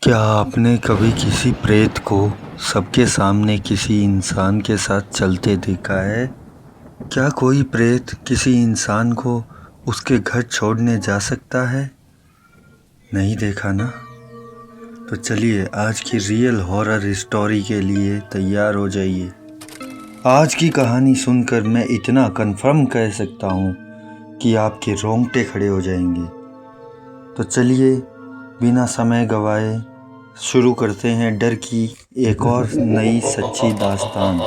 क्या आपने कभी किसी प्रेत को सबके सामने किसी इंसान के साथ चलते देखा है? क्या कोई प्रेत किसी इंसान को उसके घर छोड़ने जा सकता है? नहीं देखा ना? तो चलिए आज की रियल हॉरर स्टोरी के लिए तैयार हो जाइए। आज की कहानी सुनकर मैं इतना कंफर्म कह सकता हूँ कि आपके रोंगटे खड़े हो जाएंगे। तो चलिए बिना समय गवाए शुरू करते हैं डर की एक और नई सच्ची दास्तान।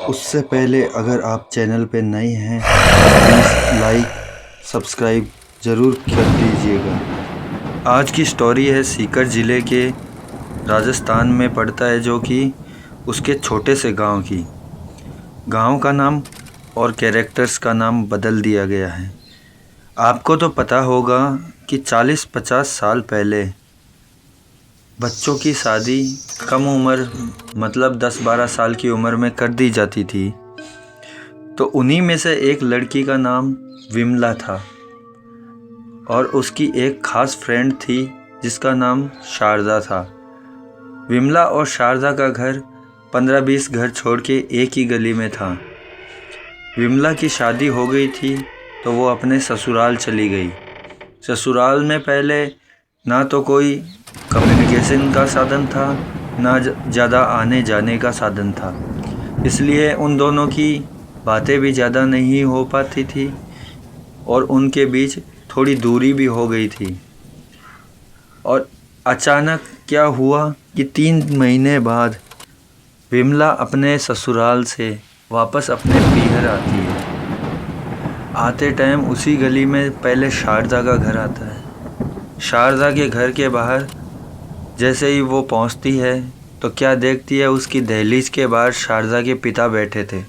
उससे पहले अगर आप चैनल पे नए हैं प्लीज़ लाइक सब्सक्राइब ज़रूर कर दीजिएगा। आज की स्टोरी है सीकर ज़िले के राजस्थान में पड़ता है, जो कि उसके छोटे से गांव की। गांव का नाम और कैरेक्टर्स का नाम बदल दिया गया है। आपको तो पता होगा कि 40-50 साल पहले बच्चों की शादी कम उम्र मतलब 10-12 साल की उम्र में कर दी जाती थी। तो उन्हीं में से एक लड़की का नाम विमला था और उसकी एक ख़ास फ्रेंड थी जिसका नाम शारदा था। विमला और शारदा का घर 15-20 घर छोड़ के एक ही गली में था। विमला की शादी हो गई थी तो वो अपने ससुराल चली गई। ससुराल में पहले ना तो कोई कम्युनिकेशन का साधन था, ना ज़्यादा आने जाने का साधन था, इसलिए उन दोनों की बातें भी ज़्यादा नहीं हो पाती थी और उनके बीच थोड़ी दूरी भी हो गई थी। और अचानक क्या हुआ कि 3 महीने बाद विमला अपने ससुराल से वापस अपने पीहर आती है। आते टाइम उसी गली में पहले शारदा का घर आता है। शारदा के घर के बाहर जैसे ही वो पहुंचती है तो क्या देखती है, उसकी दहलीज के बाहर शारदा के पिता बैठे थे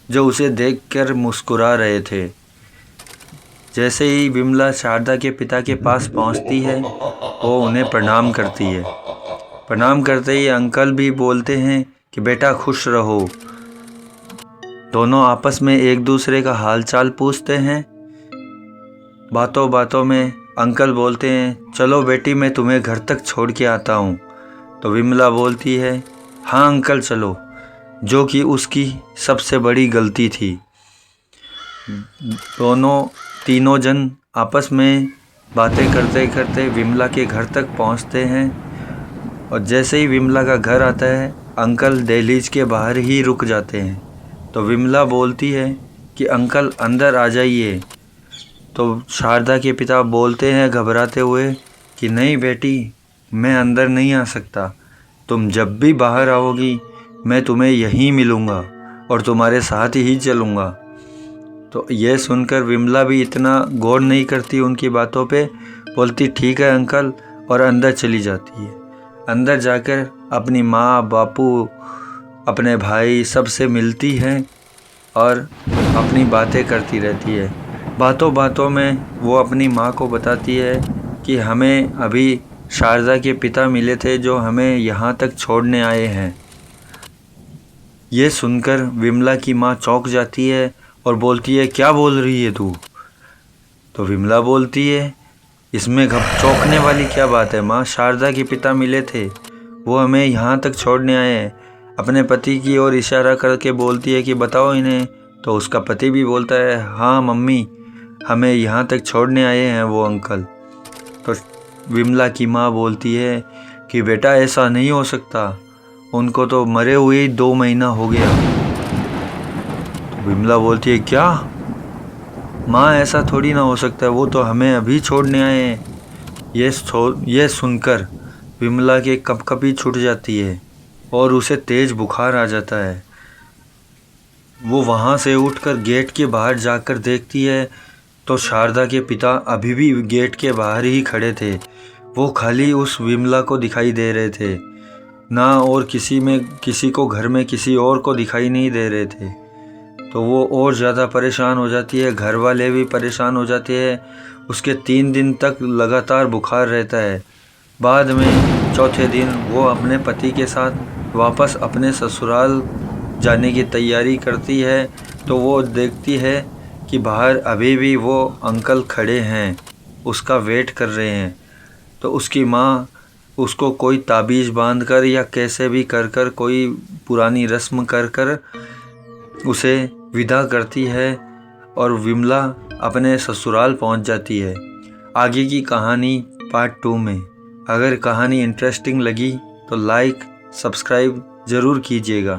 जो उसे देखकर मुस्कुरा रहे थे। जैसे ही विमला शारदा के पिता के पास पहुंचती है वो उन्हें प्रणाम करती है। प्रणाम करते ही अंकल भी बोलते हैं कि बेटा खुश रहो। दोनों आपस में एक दूसरे का हालचाल पूछते हैं। बातों बातों में अंकल बोलते हैं चलो बेटी मैं तुम्हें घर तक छोड़ के आता हूँ। तो विमला बोलती है हाँ अंकल चलो, जो कि उसकी सबसे बड़ी गलती थी। तीनों जन आपस में बातें करते करते विमला के घर तक पहुँचते हैं और जैसे ही विमला का घर आता है अंकल दहलीज के बाहर ही रुक जाते हैं। तो विमला बोलती है कि अंकल अंदर आ जाइए। तो शारदा के पिता बोलते हैं घबराते हुए कि नहीं बेटी मैं अंदर नहीं आ सकता, तुम जब भी बाहर आओगी मैं तुम्हें यहीं मिलूँगा और तुम्हारे साथ ही चलूँगा। तो यह सुनकर विमला भी इतना गौर नहीं करती उनकी बातों पे, बोलती ठीक है अंकल और अंदर चली जाती है। अंदर जाकर अपनी माँ बापू अपने भाई सबसे मिलती है और अपनी बातें करती रहती है। बातों बातों में वो अपनी माँ को बताती है कि हमें अभी शारदा के पिता मिले थे जो हमें यहाँ तक छोड़ने आए हैं। ये सुनकर विमला की माँ चौंक जाती है और बोलती है क्या बोल रही है तू? तो विमला बोलती है इसमें चौंकने वाली क्या बात है माँ, शारदा के पिता मिले थे, वो हमें यहाँ तक छोड़ने आए हैं। अपने पति की ओर इशारा करके बोलती है कि बताओ इन्हें। तो उसका पति भी बोलता है हाँ मम्मी हमें यहाँ तक छोड़ने आए हैं वो अंकल। तो विमला की माँ बोलती है कि बेटा ऐसा नहीं हो सकता, उनको तो मरे हुए ही 2 महीना हो गया। तो विमला बोलती है क्या माँ, ऐसा थोड़ी ना हो सकता है, वो तो हमें अभी छोड़ने आए हैं। ये सुनकर विमला के कपकपी छूट जाती है और उसे तेज़ बुखार आ जाता है। वो वहाँ से उठकर गेट के बाहर जाकर देखती है तो शारदा के पिता अभी भी गेट के बाहर ही खड़े थे। वो खाली उस विमला को दिखाई दे रहे थे, ना और किसी को घर में किसी और को दिखाई नहीं दे रहे थे। तो वो और ज़्यादा परेशान हो जाती है, घर वाले भी परेशान हो जाते हैं। उसके 3 दिन तक लगातार बुखार रहता है। बाद में चौथे दिन वो अपने पति के साथ वापस अपने ससुराल जाने की तैयारी करती है तो वो देखती है कि बाहर अभी भी वो अंकल खड़े हैं, उसका वेट कर रहे हैं। तो उसकी माँ उसको कोई ताबीज़ बांध कर या कैसे भी कर कर कोई पुरानी रस्म कर कर उसे विदा करती है और विमला अपने ससुराल पहुंच जाती है। आगे की कहानी पार्ट 2 में। अगर कहानी इंटरेस्टिंग लगी तो लाइक सब्सक्राइब ज़रूर कीजिएगा।